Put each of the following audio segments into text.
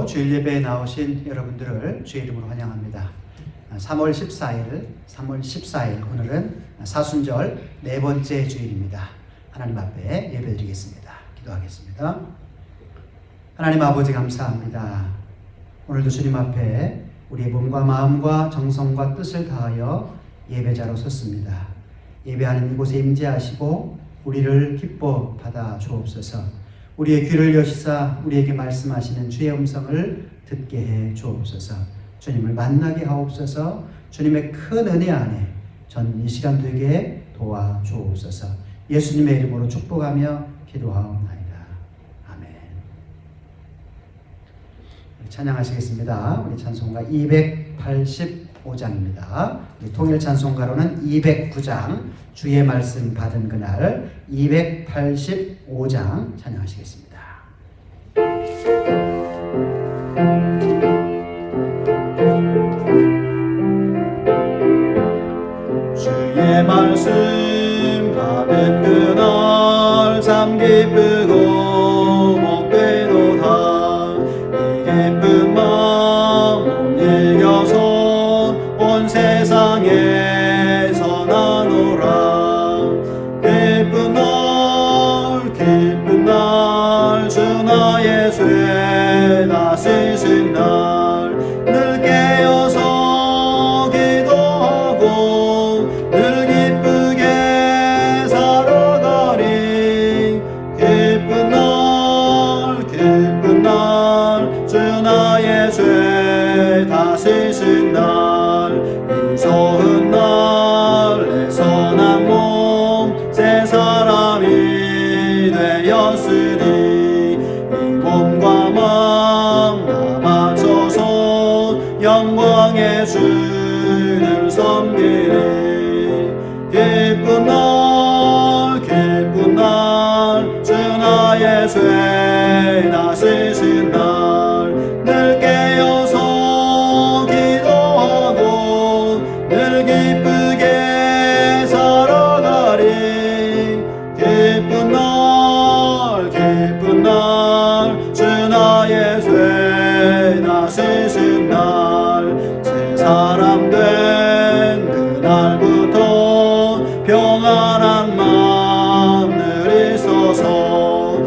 주일 예배에 나오신 여러분들을 주의 이름으로 환영합니다. 3월 14일 오늘은 사순절 네 번째 주일입니다. 하나님 앞에 예배드리겠습니다. 기도하겠습니다. 하나님 아버지 감사합니다. 오늘도 주님 앞에 우리의 몸과 마음과 정성과 뜻을 다하여 예배자로 섰습니다. 예배하는 이곳에 임재하시고 우리를 기뻐 받아 주옵소서. 우리의 귀를 여시사 우리에게 말씀하시는 주의 음성을 듣게 해 주옵소서. 주님을 만나게 하옵소서. 주님의 큰 은혜 안에 전 이 시간 되게 도와 주옵소서. 예수님의 이름으로 축복하며 기도하옵나이다. 아멘. 찬양하시겠습니다. 우리 찬송가 285장입니다. 우리 통일 찬송가로는 209장 주의 말씀 받은 그날 285장 찬양하시겠습니다. 주의 말씀 받은 그날 참 기쁘고 복되도다. 이 기쁜 마음 못 이겨서 온 세상에 선하노라. 기쁜 날 주 나의 죄 다 씻은 날 늘 깨어서 기도하고 늘 기쁘게 살아가리. 기쁜 날 주 나의 죄 다 씻은 날 인소한 날 내 선한 몸 새 사람이 되었으니 이 몸과 마음 다 바쳐서 영광의 주를 섬기리. 기쁜 날 주 나의 죄 다 씻은 날 늘 깨어서 기도하고 늘 기쁘게 살아가리. 기쁜 날 주 나의 죄 다 씻은 날 새 사람 된 그날부터 평안한 마음 늘 있어서 이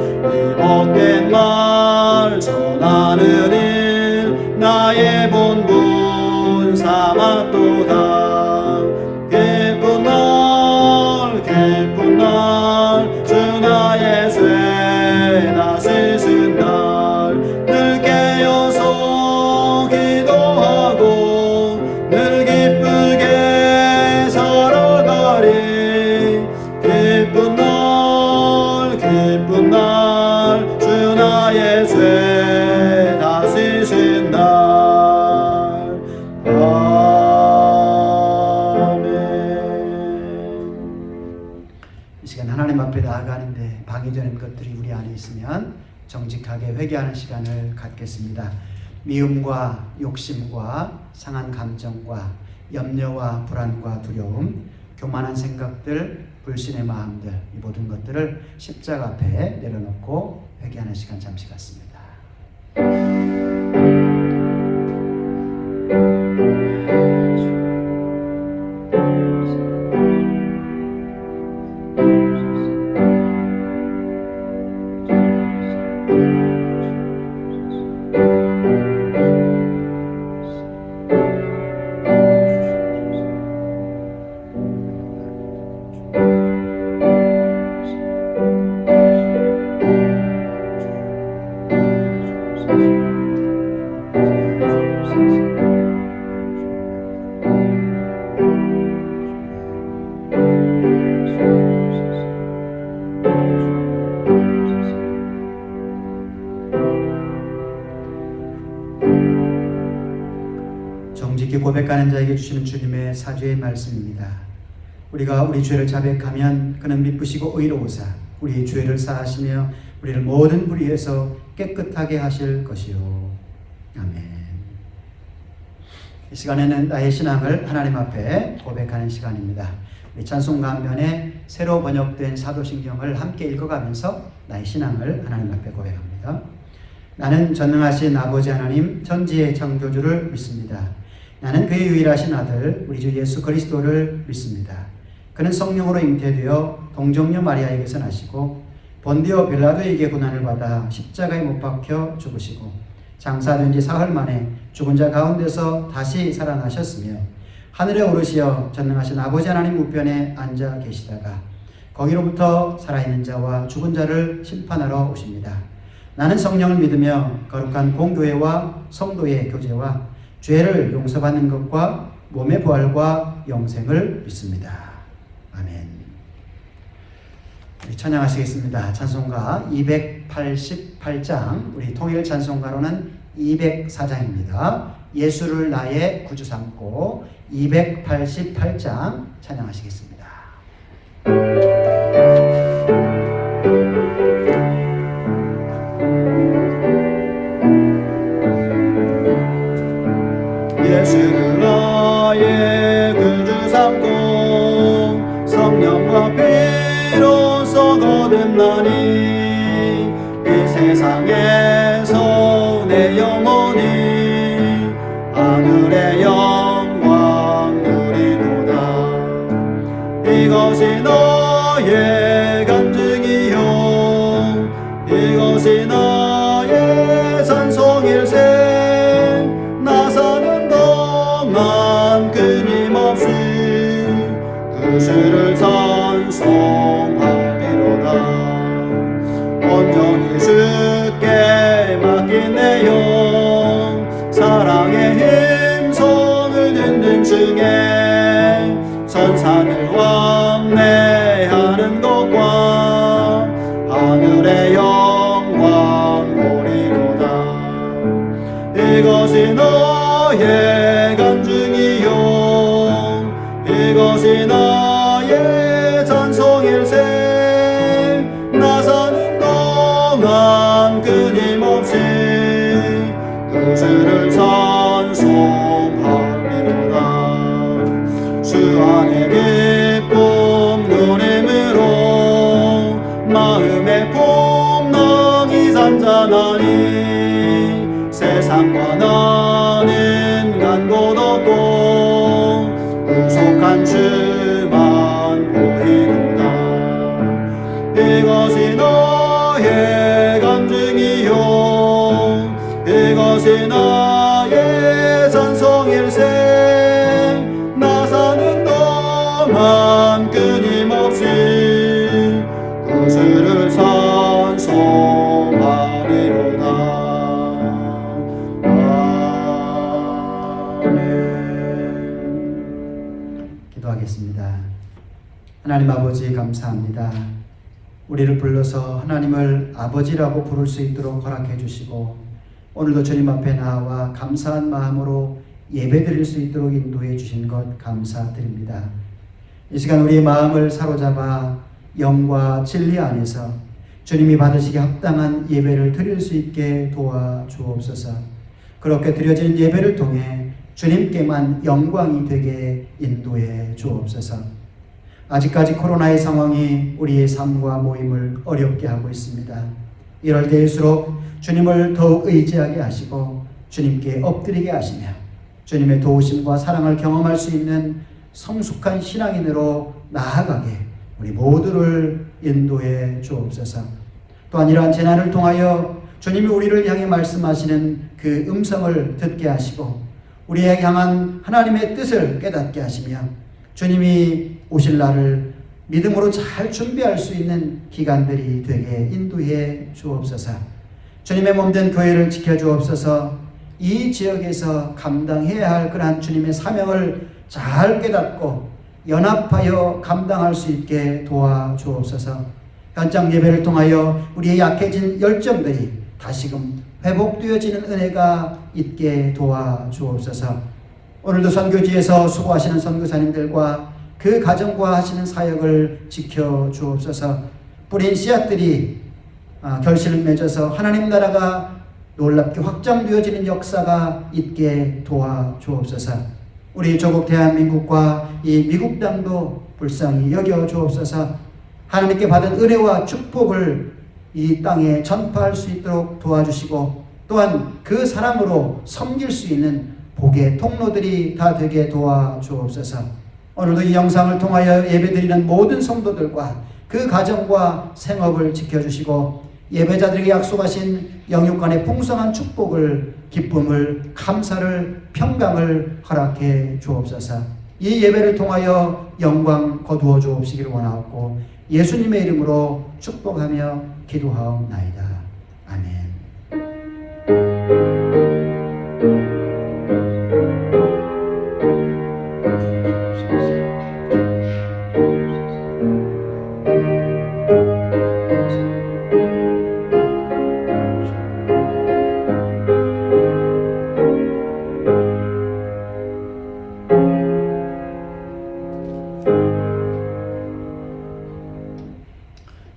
복된 말 전하는 일 나의 본분 삼았도다. 기쁜 날 주 나의 죄 다 씻은 날 늘 깨어서 기도하고 늘 기쁘게 살아가리. 기쁜 날 주 나의 죄 다 씻은 날. 이 시간 하나님 앞에 나아가는데 방해되는 것들이 우리 안에 있으면 정직하게 회개하는 시간을 갖겠습니다. 미움과 욕심과 상한 감정과 염려와 불안과 두려움, 교만한 생각들, 불신의 마음들, 이 모든 것들을 십자가 앞에 내려놓고 회개하는 시간 잠시 갖습니다. 정직히 고백하는 자에게 주시는 주님의 사죄의 말씀입니다. 우리가 우리 죄를 자백하면 그는 미쁘시고 의로우사 우리의 죄를 사하시며 우리를 모든 불의에서 깨끗하게 하실 것이요. 아멘. 이 시간에는 나의 신앙을 하나님 앞에 고백하는 시간입니다. 우리 찬송가 한 면에 새로 번역된 사도신경을 함께 읽어가면서 나의 신앙을 하나님 앞에 고백합니다. 나는 전능하신 아버지 하나님 천지의 창조주를 믿습니다. 나는 그의 유일하신 아들 우리 주 예수 그리스도를 믿습니다. 그는 성령으로 잉태되어 동정녀 마리아에게서 나시고 본디오 빌라도에게 고난을 받아 십자가에 못 박혀 죽으시고 장사된 지 사흘 만에 죽은 자 가운데서 다시 살아나셨으며 하늘에 오르시어 전능하신 아버지 하나님 우편에 앉아 계시다가 거기로부터 살아있는 자와 죽은 자를 심판하러 오십니다. 나는 성령을 믿으며 거룩한 공교회와 성도의 교제와 죄를 용서받는 것과 몸의 부활과 영생을 믿습니다. 아멘. 우리 찬양하시겠습니다. 찬송가 288장, 우리 통일 찬송가로는 204장입니다. 예수를 나의 구주 삼고 288장 찬양하시겠습니다. 예수를 나의 구주 삼고 성령과 피로써 거듭나니 이 세상에서 내 영혼이 하늘의 영광 누리도다. 이것이 너의 간증이요 이것이 나의 찬송일세. 나 사는 동안 끊임없이 그 주를 찬송하리로다. 온전히 주께 맡긴 내 영 사랑의 힘 손을 든든 중에 선산을 왕래하는 것과 하늘의 영광 보리로다. 이것이 너의 간증이요 이것이 나의 찬송일세. 나 사는 동안 끊임없이 그 주를 찬송하리로다. 주 안의 기쁨 누림으로 마음의 풍랑이 잔잔하니 세상과 나는 간 곳 없고 구속한 주만 보이도다. 이것이 너의 간증이요 이것이 나의 찬송일세. 나 사는 동안 끊임없이 그 주를 찬송하리로다. 기도하겠습니다. 하나님 아버지 감사합니다. 우리를 불러서 하나님을 아버지라고 부를 수 있도록 허락해 주시고 오늘도 주님 앞에 나와 감사한 마음으로 예배드릴 수 있도록 인도해 주신 것 감사드립니다. 이 시간 우리의 마음을 사로잡아 영과 진리 안에서 주님이 받으시기 합당한 예배를 드릴 수 있게 도와주옵소서. 그렇게 드려지는 예배를 통해 주님께만 영광이 되게 인도해 주옵소서. 아직까지 코로나의 상황이 우리의 삶과 모임을 어렵게 하고 있습니다. 이럴 때일수록 주님을 더욱 의지하게 하시고 주님께 엎드리게 하시며 주님의 도우심과 사랑을 경험할 수 있는 성숙한 신앙인으로 나아가게 우리 모두를 인도해 주옵소서. 또한 이러한 재난을 통하여 주님이 우리를 향해 말씀하시는 그 음성을 듣게 하시고 우리에게 향한 하나님의 뜻을 깨닫게 하시며 주님이 오실 날을 믿음으로 잘 준비할 수 있는 기간들이 되게 인도해 주옵소서. 주님의 몸된 교회를 지켜주옵소서. 이 지역에서 감당해야 할 그러한 주님의 사명을 잘 깨닫고 연합하여 감당할 수 있게 도와주옵소서. 현장 예배를 통하여 우리의 약해진 열정들이 다시금 회복되어지는 은혜가 있게 도와주옵소서. 오늘도 선교지에서 수고하시는 선교사님들과 그 가정과 하시는 사역을 지켜주옵소서. 뿌린 씨앗들이 결실을 맺어서 하나님 나라가 놀랍게 확장되어지는 역사가 있게 도와주옵소서. 우리 조국 대한민국과 이 미국 땅도 불쌍히 여겨주옵소서. 하나님께 받은 은혜와 축복을 이 땅에 전파할 수 있도록 도와주시고 또한 그 사람으로 섬길 수 있는 복의 통로들이 다 되게 도와주옵소서. 오늘도 이 영상을 통하여 예배드리는 모든 성도들과 그 가정과 생업을 지켜주시고 예배자들에게 약속하신 영육간의 풍성한 축복을, 기쁨을, 감사를, 평강을 허락해 주옵소서. 이 예배를 통하여 영광 거두어 주옵시기를 원하옵고 예수님의 이름으로 축복하며 기도하옵나이다. 아멘.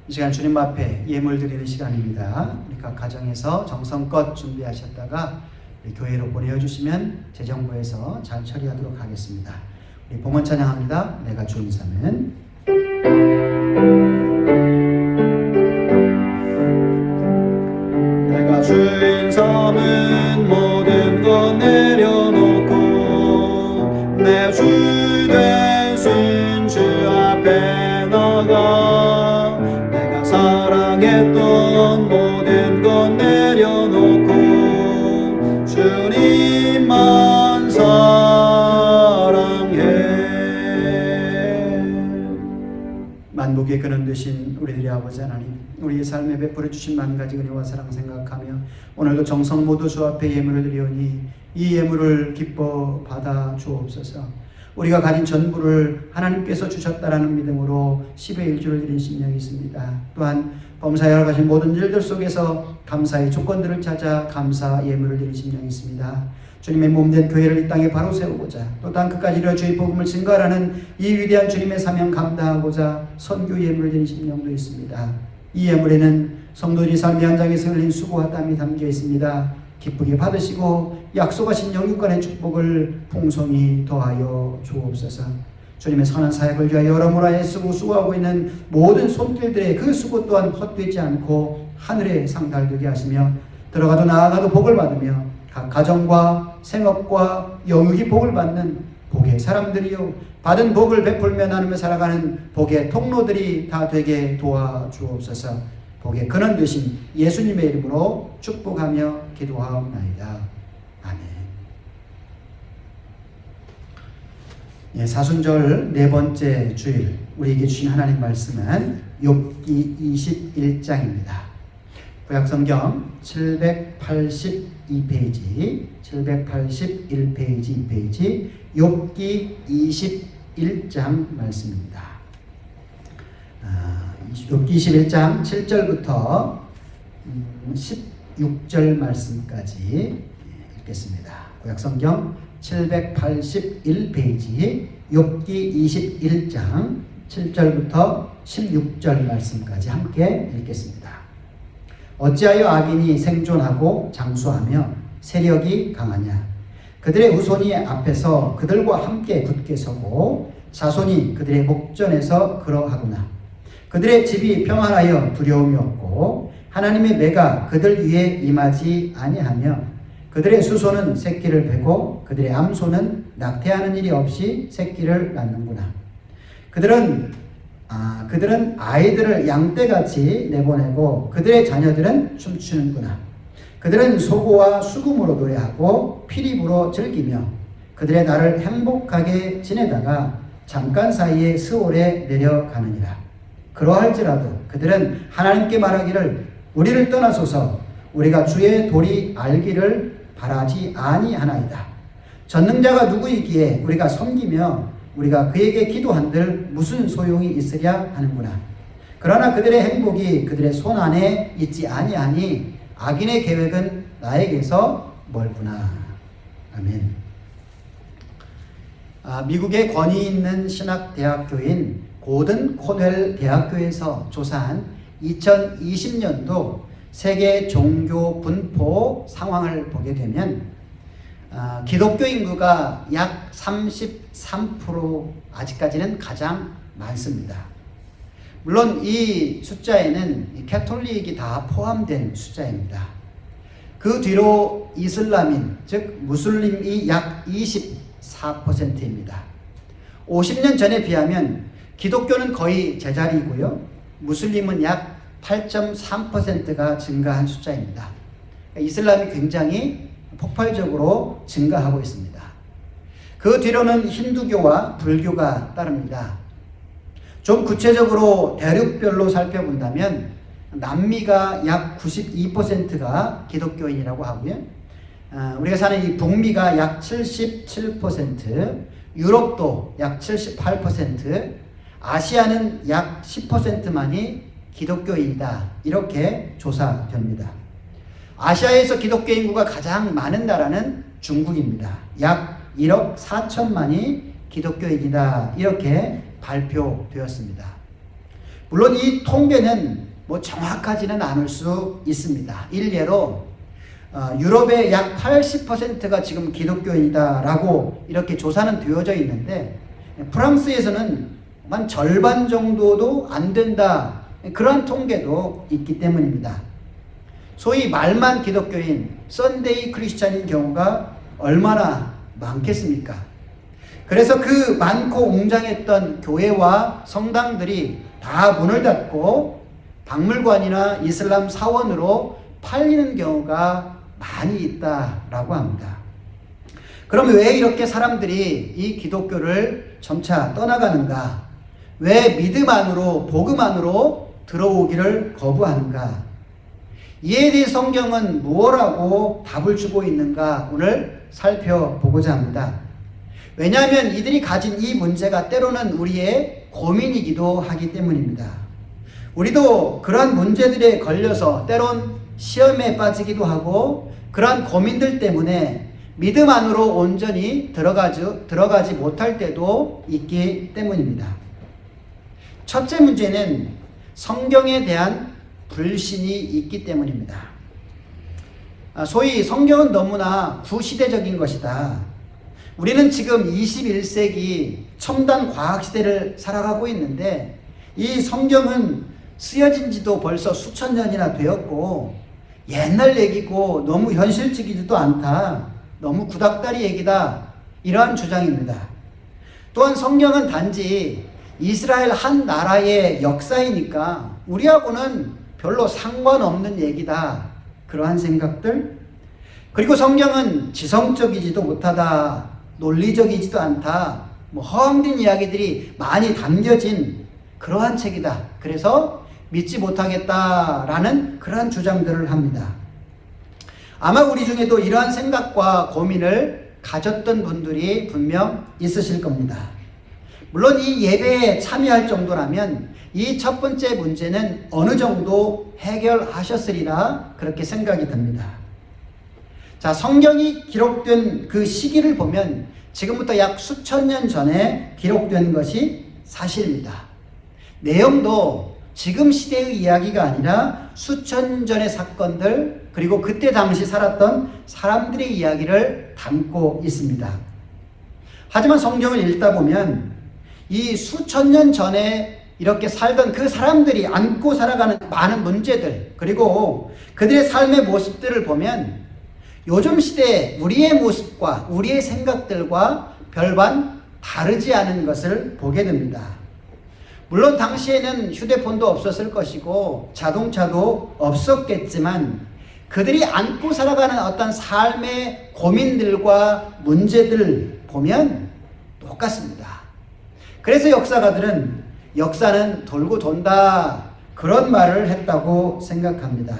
이 시간 주님 앞에 예물 드리는 시간입니다. 우리 각 가정에서 정성껏 준비하셨다가 우리 교회로 보내주시면 재정부에서 잘 처리하도록 하겠습니다. 우리 봉헌 찬양합니다. 내가 주인 삼은. 내가 주인 삼은 모든 것 내려놓고 내 주 되신 주 앞에 나가 사랑했던 모든 것 내려놓고 주님만 사랑해. 만복의 근원 되신 우리들의 아버지 하나님, 우리의 삶에 베풀어 주신 만 가지 은혜와 사랑 생각하며 오늘도 정성 모두 주 앞에 예물을 드리오니 이 예물을 기뻐 받아 주옵소서. 우리가 가진 전부를 하나님께서 주셨다라는 믿음으로 10의 1주를 드린 심령이 있습니다. 또한 범사에 가신 모든 일들 속에서 감사의 조건들을 찾아 감사 예물을 드린 심령이 있습니다. 주님의 몸된 교회를 이 땅에 바로 세우고자 또 땅 끝까지 이루어 주의 복음을 증거하라는 이 위대한 주님의 사명 감당하고자 선교 예물을 드린 심령도 있습니다. 이 예물에는 성도들이 삶의 현장에서 흘린 수고와 땀이 담겨 있습니다. 기쁘게 받으시고 약속하신 영육간의 축복을 풍성히 더하여 주옵소서. 주님의 선한 사역을 위하여 여러모로 애쓰고 수고하고 있는 모든 손길들의 그 수고 또한 헛되지 않고 하늘에 상달되게 하시며 들어가도 나아가도 복을 받으며 각 가정과 생업과 영육이 복을 받는 복의 사람들이요 받은 복을 베풀며 나누며 살아가는 복의 통로들이 다 되게 도와주옵소서. 복의 근원 되신 예수님의 이름으로 축복하며 기도하옵나이다. 아멘. 예, 사순절 네 번째 주일 우리에게 주신 하나님 말씀은 욥기 21장입니다. 구약성경 782페이지, 781페이지, 2페이지 욥기 21장 말씀입니다. 욥기 21장 7절부터 16절 말씀까지 읽겠습니다. 구약성경 781페이지 욥기 21장 7절부터 16절 말씀까지 함께 읽겠습니다. 어찌하여 악인이 생존하고 장수하며 세력이 강하냐? 그들의 후손이 앞에서 그들과 함께 굳게 서고 자손이 그들의 목전에서 그러하구나. 그들의 집이 평안하여 두려움이 없고 하나님의 매가 그들 위에 임하지 아니하며 그들의 수소는 새끼를 베고 그들의 암소는 낙태하는 일이 없이 새끼를 낳는구나. 그들은 아이들을 양떼같이 내보내고 그들의 자녀들은 춤추는구나. 그들은 소고와 수금으로 노래하고 피립으로 즐기며 그들의 날을 행복하게 지내다가 잠깐 사이에 스올에 내려가느니라. 그러할지라도 그들은 하나님께 말하기를 우리를 떠나소서 우리가 주의 도리 알기를 바라지 아니하나이다. 전능자가 누구이기에 우리가 섬기며 우리가 그에게 기도한들 무슨 소용이 있으랴 하는구나. 그러나 그들의 행복이 그들의 손 안에 있지 아니하니 악인의 계획은 나에게서 멀구나. 아멘. 미국의 권위 있는 신학대학교인 고든 코넬 대학교에서 조사한 2020년도 세계 종교 분포 상황을 보게 되면 기독교 인구가 약 33% 아직까지는 가장 많습니다. 물론 이 숫자에는 캐톨릭이 다 포함된 숫자입니다. 그 뒤로 이슬람인, 즉 무슬림이 약 24%입니다. 50년 전에 비하면 기독교는 거의 제자리이고요. 무슬림은 약 8.3%가 증가한 숫자입니다. 이슬람이 굉장히 폭발적으로 증가하고 있습니다. 그 뒤로는 힌두교와 불교가 따릅니다. 좀 구체적으로 대륙별로 살펴본다면 남미가 약 92%가 기독교인이라고 하고요. 우리가 사는 이 북미가 약 77%, 유럽도 약 78%, 아시아는 약 10%만이 기독교인이다. 이렇게 조사됩니다. 아시아에서 기독교 인구가 가장 많은 나라는 중국입니다. 약 1억 4천만이 기독교인이다. 이렇게 발표되었습니다. 물론 이 통계는 정확하지는 않을 수 있습니다. 일례로 유럽의 약 80%가 지금 기독교인이다라고 이렇게 조사는 되어져 있는데 프랑스에서는 한 절반 정도도 안 된다. 그런 통계도 있기 때문입니다. 소위 말만 기독교인, 썬데이 크리스찬인 경우가 얼마나 많겠습니까? 그래서 그 많고 웅장했던 교회와 성당들이 다 문을 닫고 박물관이나 이슬람 사원으로 팔리는 경우가 많이 있다라고 합니다. 그럼 왜 이렇게 사람들이 이 기독교를 점차 떠나가는가? 왜 믿음 안으로, 복음 안으로 들어오기를 거부하는가? 이에 대해 성경은 무엇라고 답을 주고 있는가? 오늘 살펴보고자 합니다. 왜냐하면 이들이 가진 이 문제가 때로는 우리의 고민이기도 하기 때문입니다. 우리도 그러한 문제들에 걸려서 때론 시험에 빠지기도 하고 그러한 고민들 때문에 믿음 안으로 온전히 들어가지 못할 때도 있기 때문입니다. 첫째 문제는 성경에 대한 불신이 있기 때문입니다. 소위 성경은 너무나 구시대적인 것이다. 우리는 지금 21세기 첨단 과학시대를 살아가고 있는데 이 성경은 쓰여진 지도 벌써 수천 년이나 되었고 옛날 얘기고 너무 현실적이지도 않다. 너무 구닥다리 얘기다. 이러한 주장입니다. 또한 성경은 단지 이스라엘 한 나라의 역사이니까 우리하고는 별로 상관없는 얘기다. 그러한 생각들. 그리고 성경은 지성적이지도 못하다. 논리적이지도 않다. 허황된 이야기들이 많이 담겨진 그러한 책이다. 그래서 믿지 못하겠다라는 그러한 주장들을 합니다. 아마 우리 중에도 이러한 생각과 고민을 가졌던 분들이 분명 있으실 겁니다. 물론 이 예배에 참여할 정도라면 이 첫 번째 문제는 어느 정도 해결하셨으리라 그렇게 생각이 듭니다. 자, 성경이 기록된 그 시기를 보면 지금부터 약 수천 년 전에 기록된 것이 사실입니다. 내용도 지금 시대의 이야기가 아니라 수천 년 전의 사건들 그리고 그때 당시 살았던 사람들의 이야기를 담고 있습니다. 하지만 성경을 읽다 보면 이 수천 년 전에 이렇게 살던 그 사람들이 안고 살아가는 많은 문제들 그리고 그들의 삶의 모습들을 보면 요즘 시대의 우리의 모습과 우리의 생각들과 별반 다르지 않은 것을 보게 됩니다. 물론 당시에는 휴대폰도 없었을 것이고 자동차도 없었겠지만 그들이 안고 살아가는 어떤 삶의 고민들과 문제들을 보면 똑같습니다. 그래서 역사가들은 역사는 돌고 돈다 그런 말을 했다고 생각합니다.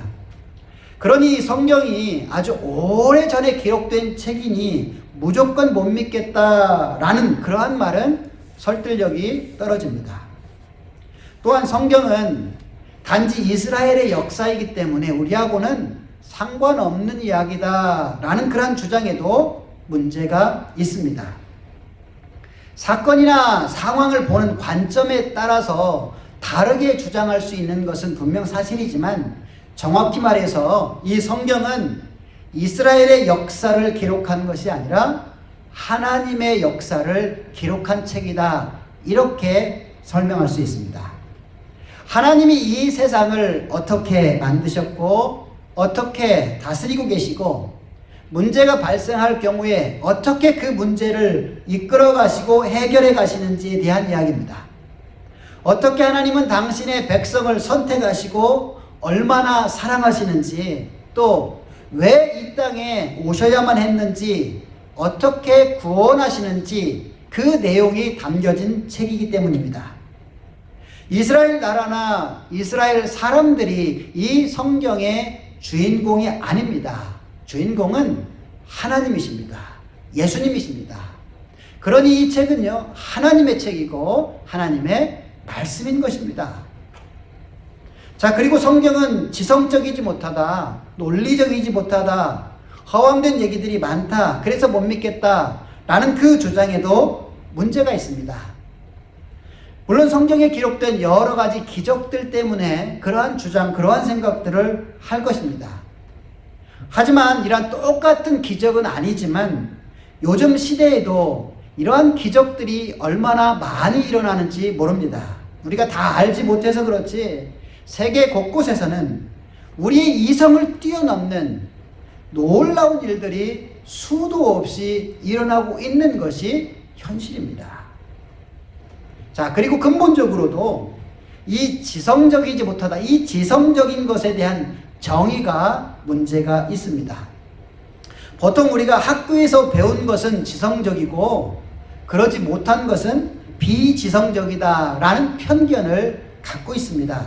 그러니 성경이 아주 오래전에 기록된 책이니 무조건 못 믿겠다라는 그러한 말은 설득력이 떨어집니다. 또한 성경은 단지 이스라엘의 역사이기 때문에 우리하고는 상관없는 이야기다라는 그러한 주장에도 문제가 있습니다. 사건이나 상황을 보는 관점에 따라서 다르게 주장할 수 있는 것은 분명 사실이지만 정확히 말해서 이 성경은 이스라엘의 역사를 기록한 것이 아니라 하나님의 역사를 기록한 책이다. 이렇게 설명할 수 있습니다. 하나님이 이 세상을 어떻게 만드셨고 어떻게 다스리고 계시고 문제가 발생할 경우에 어떻게 그 문제를 이끌어 가시고 해결해 가시는지에 대한 이야기입니다. 어떻게 하나님은 당신의 백성을 선택하시고 얼마나 사랑하시는지, 또 왜 이 땅에 오셔야만 했는지, 어떻게 구원하시는지 그 내용이 담겨진 책이기 때문입니다. 이스라엘 나라나 이스라엘 사람들이 이 성경의 주인공이 아닙니다. 주인공은 하나님이십니다. 예수님이십니다. 그러니 이 책은요, 하나님의 책이고 하나님의 말씀인 것입니다. 자, 그리고 성경은 지성적이지 못하다, 논리적이지 못하다, 허황된 얘기들이 많다, 그래서 못 믿겠다 라는 그 주장에도 문제가 있습니다. 물론 성경에 기록된 여러 가지 기적들 때문에 그러한 주장, 그러한 생각들을 할 것입니다. 하지만 이러한 똑같은 기적은 아니지만 요즘 시대에도 이러한 기적들이 얼마나 많이 일어나는지 모릅니다. 우리가 다 알지 못해서 그렇지 세계 곳곳에서는 우리의 이성을 뛰어넘는 놀라운 일들이 수도 없이 일어나고 있는 것이 현실입니다. 자, 그리고 근본적으로도 이 지성적이지 못하다, 이 지성적인 것에 대한 정의가 문제가 있습니다. 보통 우리가 학교에서 배운 것은 지성적이고 그러지 못한 것은 비지성적이다라는 편견을 갖고 있습니다.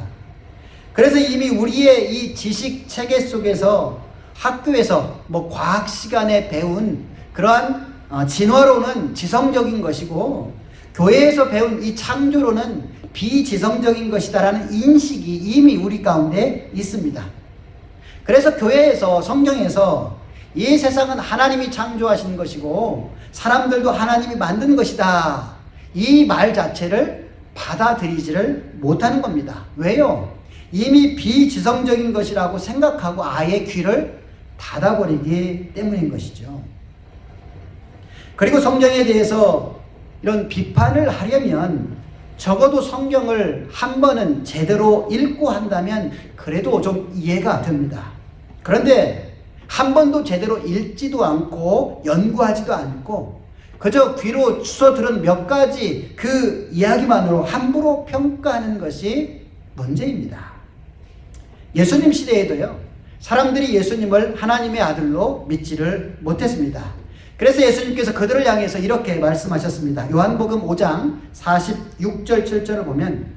그래서 이미 우리의 이 지식 체계 속에서 학교에서 과학 시간에 배운 그러한 진화론은 지성적인 것이고 교회에서 배운 이 창조론은 비지성적인 것이다라는 인식이 이미 우리 가운데 있습니다. 그래서 교회에서, 성경에서 이 세상은 하나님이 창조하신 것이고 사람들도 하나님이 만든 것이다, 이 말 자체를 받아들이지를 못하는 겁니다. 왜요? 이미 비지성적인 것이라고 생각하고 아예 귀를 닫아버리기 때문인 것이죠. 그리고 성경에 대해서 이런 비판을 하려면 적어도 성경을 한 번은 제대로 읽고 한다면 그래도 좀 이해가 됩니다. 그런데 한 번도 제대로 읽지도 않고 연구하지도 않고 그저 귀로 주워 들은 몇 가지 그 이야기만으로 함부로 평가하는 것이 문제입니다. 예수님 시대에도요, 사람들이 예수님을 하나님의 아들로 믿지를 못했습니다. 그래서 예수님께서 그들을 향해서 이렇게 말씀하셨습니다. 요한복음 5장 46절 7절을 보면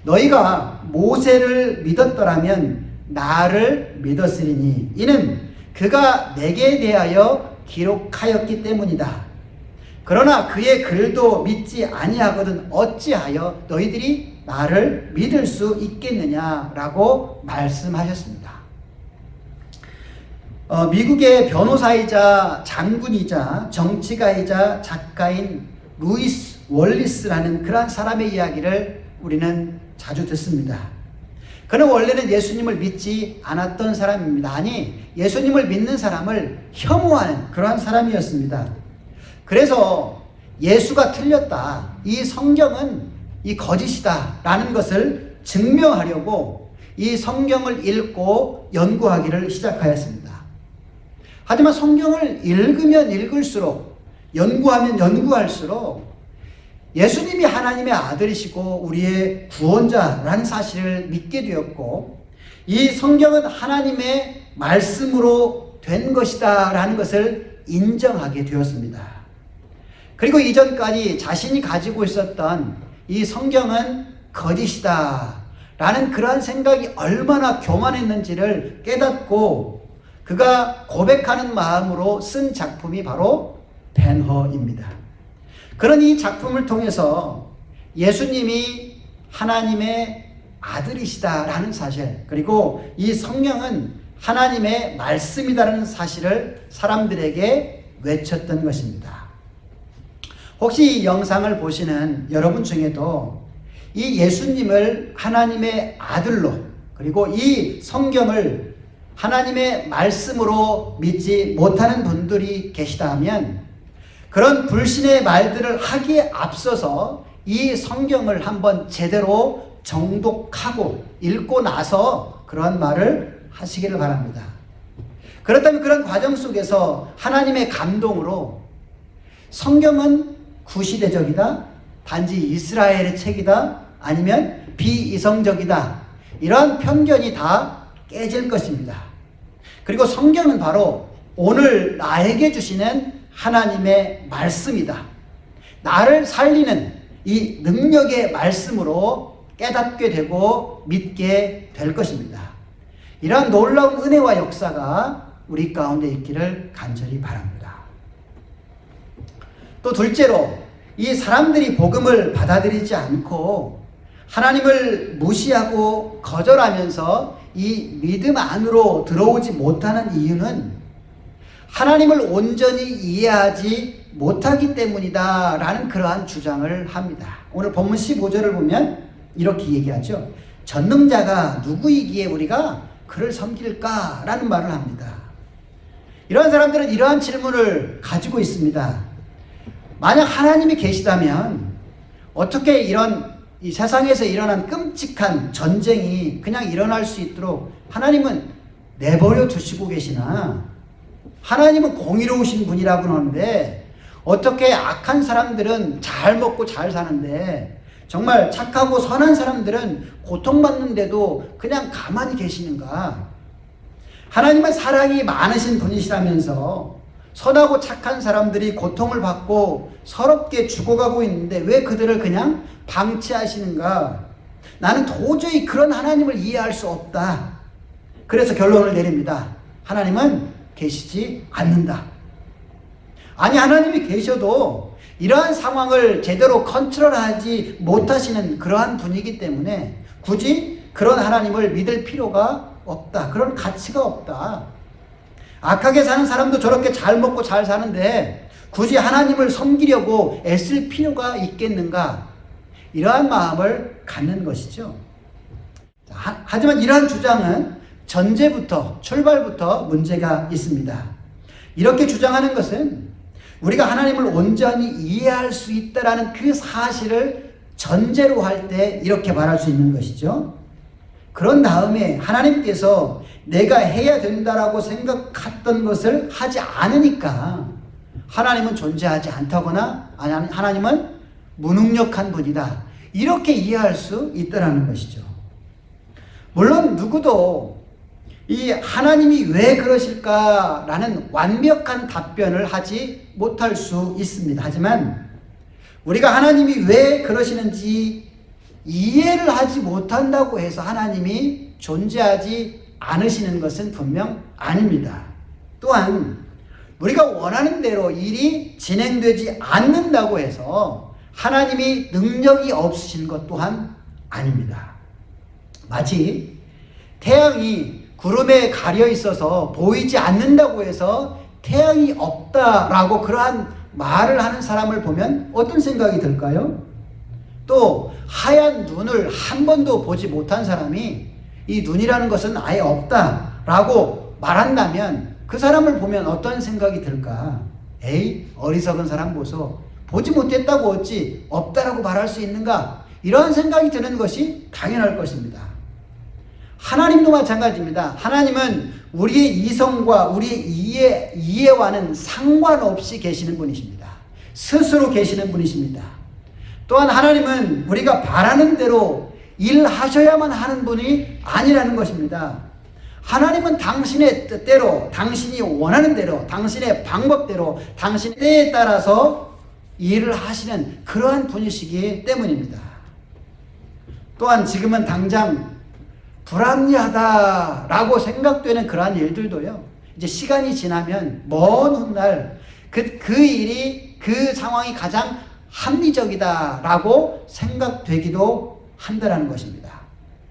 너희가 모세를 믿었더라면 나를 믿었으리니 이는 그가 내게 대하여 기록하였기 때문이다. 그러나 그의 글도 믿지 아니하거든 어찌하여 너희들이 나를 믿을 수 있겠느냐라고 말씀하셨습니다. 미국의 변호사이자 장군이자 정치가이자 작가인 루이스 월리스라는 그러한 사람의 이야기를 우리는 자주 듣습니다. 그는 원래는 예수님을 믿지 않았던 사람입니다. 아니, 예수님을 믿는 사람을 혐오하는 그러한 사람이었습니다. 그래서 예수가 틀렸다, 이 성경은 이 거짓이다 라는 것을 증명하려고 이 성경을 읽고 연구하기를 시작하였습니다. 하지만 성경을 읽으면 읽을수록, 연구하면 연구할수록 예수님이 하나님의 아들이시고 우리의 구원자라는 사실을 믿게 되었고 이 성경은 하나님의 말씀으로 된 것이다 라는 것을 인정하게 되었습니다. 그리고 이전까지 자신이 가지고 있었던 이 성경은 거짓이다 라는 그러한 생각이 얼마나 교만했는지를 깨닫고 그가 고백하는 마음으로 쓴 작품이 바로 벤허입니다. 그런 이 작품을 통해서 예수님이 하나님의 아들이시다라는 사실, 그리고 이 성경은 하나님의 말씀이다라는 사실을 사람들에게 외쳤던 것입니다. 혹시 이 영상을 보시는 여러분 중에도 이 예수님을 하나님의 아들로, 그리고 이 성경을 하나님의 말씀으로 믿지 못하는 분들이 계시다면 그런 불신의 말들을 하기에 앞서서 이 성경을 한번 제대로 정독하고 읽고 나서 그런 말을 하시기를 바랍니다. 그렇다면 그런 과정 속에서 하나님의 감동으로 성경은 구시대적이다, 단지 이스라엘의 책이다, 아니면 비이성적이다, 이러한 편견이 다 깨질 것입니다. 그리고 성경은 바로 오늘 나에게 주시는 하나님의 말씀이다. 나를 살리는 이 능력의 말씀으로 깨닫게 되고 믿게 될 것입니다. 이러한 놀라운 은혜와 역사가 우리 가운데 있기를 간절히 바랍니다. 또 둘째로, 이 사람들이 복음을 받아들이지 않고 하나님을 무시하고 거절하면서 이 믿음 안으로 들어오지 못하는 이유는 하나님을 온전히 이해하지 못하기 때문이다 라는 그러한 주장을 합니다. 오늘 본문 15절을 보면 이렇게 얘기하죠. 전능자가 누구이기에 우리가 그를 섬길까? 라는 말을 합니다. 이러한 사람들은 이러한 질문을 가지고 있습니다. 만약 하나님이 계시다면 어떻게 이 세상에서 일어난 끔찍한 전쟁이 그냥 일어날 수 있도록 하나님은 내버려 두시고 계시나? 하나님은 공의로우신 분이라고 하는데 어떻게 악한 사람들은 잘 먹고 잘 사는데 정말 착하고 선한 사람들은 고통받는데도 그냥 가만히 계시는가? 하나님은 사랑이 많으신 분이시라면서 선하고 착한 사람들이 고통을 받고 서럽게 죽어가고 있는데 왜 그들을 그냥 방치하시는가? 나는 도저히 그런 하나님을 이해할 수 없다. 그래서 결론을 내립니다. 하나님은 계시지 않는다. 아니, 하나님이 계셔도 이러한 상황을 제대로 컨트롤하지 못하시는 그러한 분이기 때문에 굳이 그런 하나님을 믿을 필요가 없다. 그런 가치가 없다. 악하게 사는 사람도 저렇게 잘 먹고 잘 사는데 굳이 하나님을 섬기려고 애쓸 필요가 있겠는가? 이러한 마음을 갖는 것이죠. 하지만 이러한 주장은 전제부터, 출발부터 문제가 있습니다. 이렇게 주장하는 것은 우리가 하나님을 온전히 이해할 수 있다라는 그 사실을 전제로 할 때 이렇게 말할 수 있는 것이죠. 그런 다음에 하나님께서 내가 해야 된다라고 생각했던 것을 하지 않으니까 하나님은 존재하지 않다거나 하나님은 무능력한 분이다. 이렇게 이해할 수 있다라는 것이죠. 물론 누구도 이 하나님이 왜 그러실까라는 완벽한 답변을 하지 못할 수 있습니다. 하지만 우리가 하나님이 왜 그러시는지 이해를 하지 못한다고 해서 하나님이 존재하지 않으시는 것은 분명 아닙니다. 또한 우리가 원하는 대로 일이 진행되지 않는다고 해서 하나님이 능력이 없으신 것 또한 아닙니다. 마치 태양이 구름에 가려 있어서 보이지 않는다고 해서 태양이 없다라고 그러한 말을 하는 사람을 보면 어떤 생각이 들까요? 또 하얀 눈을 한 번도 보지 못한 사람이 이 눈이라는 것은 아예 없다라고 말한다면 그 사람을 보면 어떤 생각이 들까? 에이, 어리석은 사람 보소. 보지 못했다고 어찌 없다라고 말할 수 있는가? 이런 생각이 드는 것이 당연할 것입니다. 하나님도 마찬가지입니다. 하나님은 우리의 이성과 우리의 이해와는 상관없이 계시는 분이십니다. 스스로 계시는 분이십니다. 또한 하나님은 우리가 바라는 대로 일하셔야만 하는 분이 아니라는 것입니다. 하나님은 당신의 뜻대로, 당신이 원하는 대로, 당신의 방법대로, 당신의 때에 따라서 일을 하시는 그러한 분이시기 때문입니다. 또한 지금은 당장 불합리하다라고 생각되는 그러한 일들도요, 이제 시간이 지나면 먼 훗날 그 일이, 그 상황이 가장 합리적이다라고 생각되기도 한다는 것입니다.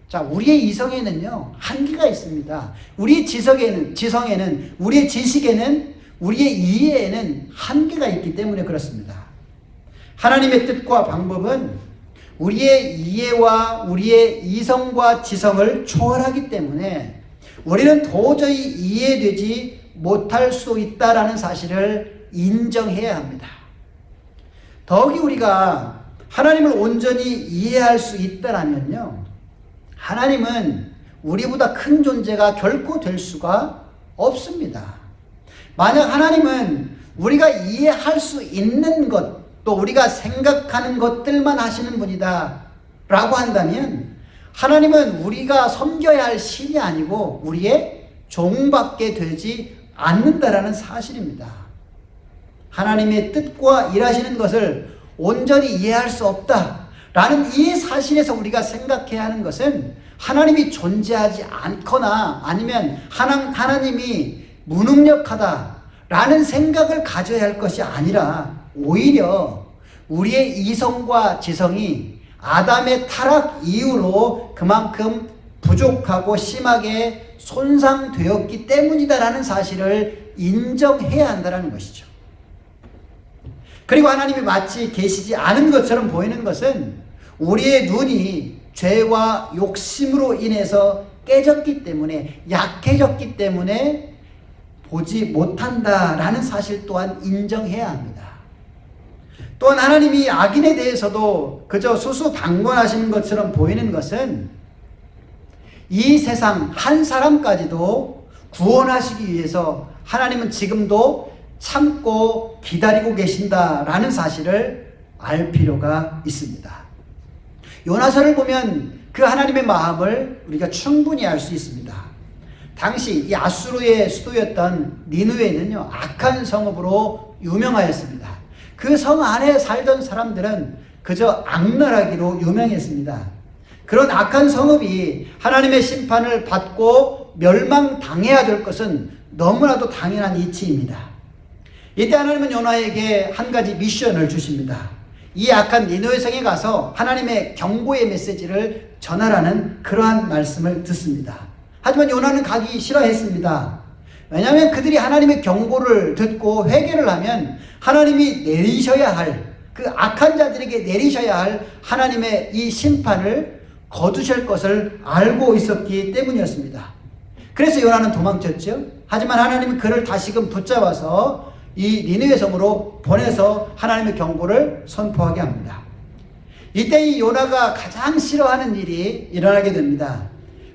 자, 우리의 이성에는요, 한계가 있습니다. 우리의 지성에는, 우리의 지식에는, 우리의 이해에는 한계가 있기 때문에 그렇습니다. 하나님의 뜻과 방법은 우리의 이해와 우리의 이성과 지성을 초월하기 때문에 우리는 도저히 이해되지 못할 수 있다라는 사실을 인정해야 합니다. 더욱이 우리가 하나님을 온전히 이해할 수 있다라면요, 하나님은 우리보다 큰 존재가 결코 될 수가 없습니다. 만약 하나님은 우리가 이해할 수 있는 것, 또 우리가 생각하는 것들만 하시는 분이다 라고 한다면 하나님은 우리가 섬겨야 할 신이 아니고 우리의 종밖에 되지 않는다라는 사실입니다. 하나님의 뜻과 일하시는 것을 온전히 이해할 수 없다라는 이 사실에서 우리가 생각해야 하는 것은 하나님이 존재하지 않거나 아니면 하나님이 무능력하다라는 생각을 가져야 할 것이 아니라 오히려 우리의 이성과 지성이 아담의 타락 이후로 그만큼 부족하고 심하게 손상되었기 때문이다라는 사실을 인정해야 한다는 것이죠. 그리고 하나님이 마치 계시지 않은 것처럼 보이는 것은 우리의 눈이 죄와 욕심으로 인해서 깨졌기 때문에, 약해졌기 때문에 보지 못한다라는 사실 또한 인정해야 합니다. 또한 하나님이 악인에 대해서도 그저 수수방관하시는 것처럼 보이는 것은 이 세상 한 사람까지도 구원하시기 위해서 하나님은 지금도 참고 기다리고 계신다라는 사실을 알 필요가 있습니다. 요나서를 보면 그 하나님의 마음을 우리가 충분히 알 수 있습니다. 당시 이 아수르의 수도였던 니느웨는요, 악한 성읍으로 유명하였습니다. 그 성 안에 살던 사람들은 그저 악랄하기로 유명했습니다. 그런 악한 성읍이 하나님의 심판을 받고 멸망당해야 될 것은 너무나도 당연한 이치입니다. 이때 하나님은 요나에게 한 가지 미션을 주십니다. 이 악한 니느웨 성에 가서 하나님의 경고의 메시지를 전하라는 그러한 말씀을 듣습니다. 하지만 요나는 가기 싫어했습니다. 왜냐하면 그들이 하나님의 경고를 듣고 회개를 하면 하나님이 내리셔야 할, 그 악한 자들에게 내리셔야 할 하나님의 이 심판을 거두실 것을 알고 있었기 때문이었습니다. 그래서 요나는 도망쳤죠. 하지만 하나님은 그를 다시금 붙잡아서 이 니느웨 성으로 보내서 하나님의 경고를 선포하게 합니다. 이때 이 요나가 가장 싫어하는 일이 일어나게 됩니다.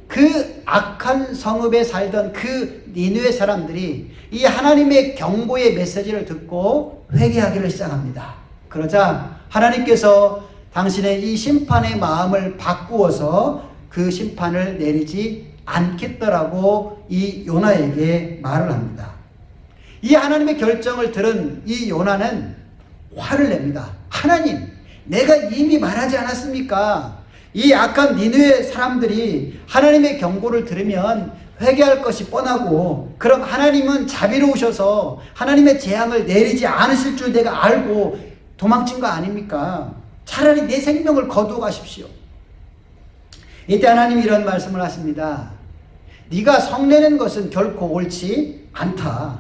그 악한 성읍에 살던 그 니느웨 사람들이 이 하나님의 경고의 메시지를 듣고 회개하기를 시작합니다. 그러자 하나님께서 당신의 이 심판의 마음을 바꾸어서 그 심판을 내리지 않겠더라고 이 요나에게 말을 합니다. 이 하나님의 결정을 들은 이 요나는 화를 냅니다. 하나님, 내가 이미 말하지 않았습니까? 이 악한 니느웨 사람들이 하나님의 경고를 들으면 회개할 것이 뻔하고, 그럼 하나님은 자비로우셔서 하나님의 재앙을 내리지 않으실 줄 내가 알고 도망친 거 아닙니까? 차라리 내 생명을 거두어 가십시오. 이때 하나님이 이런 말씀을 하십니다. 네가 성내는 것은 결코 옳지 않다.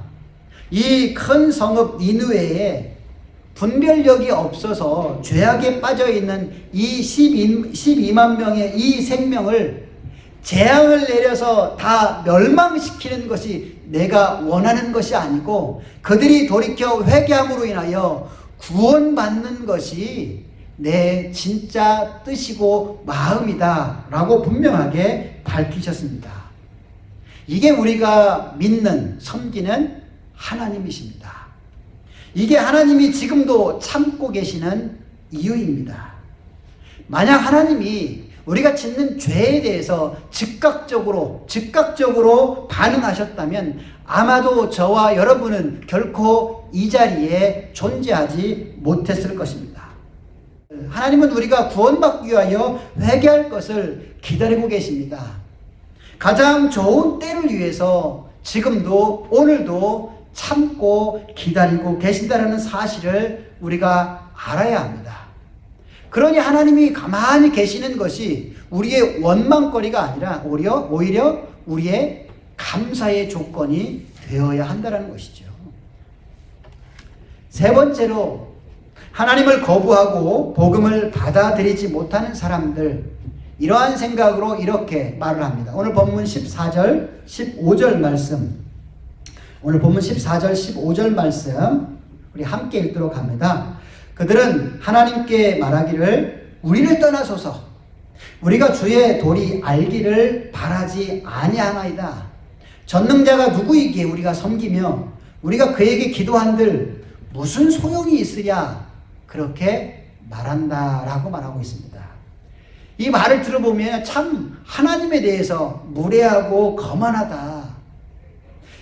이 큰 성읍 니느웨에 분별력이 없어서 죄악에 빠져있는 이 12만 명의 이 생명을 재앙을 내려서 다 멸망시키는 것이 내가 원하는 것이 아니고 그들이 돌이켜 회개함으로 인하여 구원받는 것이 내 진짜 뜻이고 마음이다 라고 분명하게 밝히셨습니다. 이게 우리가 믿는, 섬기는 하나님이십니다. 이게 하나님이 지금도 참고 계시는 이유입니다. 만약 하나님이 우리가 짓는 죄에 대해서 즉각적으로 반응하셨다면 아마도 저와 여러분은 결코 이 자리에 존재하지 못했을 것입니다. 하나님은 우리가 구원받기 위하여 회개할 것을 기다리고 계십니다. 가장 좋은 때를 위해서 지금도 오늘도 참고 기다리고 계신다는 사실을 우리가 알아야 합니다. 그러니 하나님이 가만히 계시는 것이 우리의 원망거리가 아니라 오히려 우리의 감사의 조건이 되어야 한다는 것이죠. 세 번째로, 하나님을 거부하고 복음을 받아들이지 못하는 사람들, 이러한 생각으로 이렇게 말을 합니다. 오늘 본문 14절, 15절 말씀, 오늘 본문 14절, 15절 말씀 우리 함께 읽도록 합니다. 그들은 하나님께 말하기를 우리를 떠나소서, 우리가 주의 도리 알기를 바라지 아니하나이다. 전능자가 누구이기에 우리가 섬기며 우리가 그에게 기도한들 무슨 소용이 있으랴 그렇게 말한다라고 말하고 있습니다. 이 말을 들어보면 참 하나님에 대해서 무례하고 거만하다.